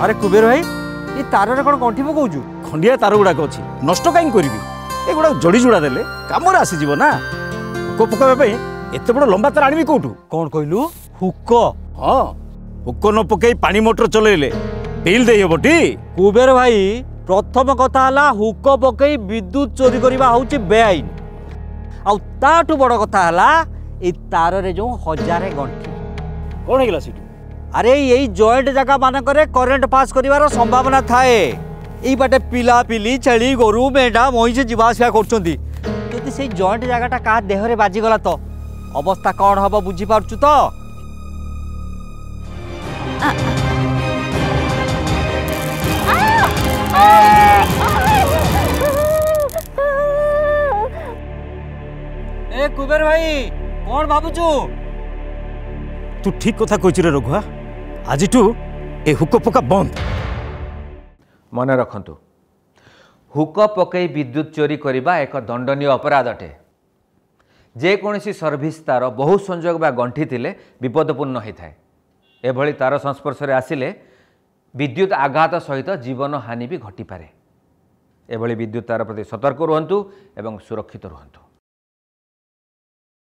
अरे कुबेर भाई ये तार कौन गंठी पकाउछु खंडिया तार गुड़ाक अच्छी नष्ट कहीं करी एगुड़ा जोड़ी जुड़ा देले कम आसीज ना हुक पकाइबा एत बड़ लंबा तार आनी कौटू कौन कहलु हुक हाँ हुक न पकई पानी मोटर चलैले बिल दे हेबटी कुबेर भाई प्रथम कथा हला हुक पकई विद्युत चोरी करबा होची बेआईन आउ ताठू बड़ कथा हला ए तार रे जो हजारे गंठी कौन हेगला सीटू अरे यही जॉइंट जगह मानक करेन्ट पास कर संभावना थाए यही बाटे पिला पिली छेली गोरु मेढा महिष जीवासा कर से जॉइंट जगहटा क्या देहरे बाजिगला तो अवस्था कौन हम बुझीपारु तो ए कुबेर भाई कौन भावुचु तू ठीक कथा कह रे रघुआ आज ए हुक पका बंद मन रखंतु हुक पकई विद्युत चोरी करने एक दंडनीय अपराध अटे जेकोसी सर्विस तार बहु संजोग बा गंठी थिले विपदपूर्ण होता है एभली तार संस्पर्श में आसिले विद्युत आघात सहित जीवन हानि भी घटी पारे एभली विद्युत तार प्रति सतर्क रुहंतु एवं सुरक्षित रुहंतु।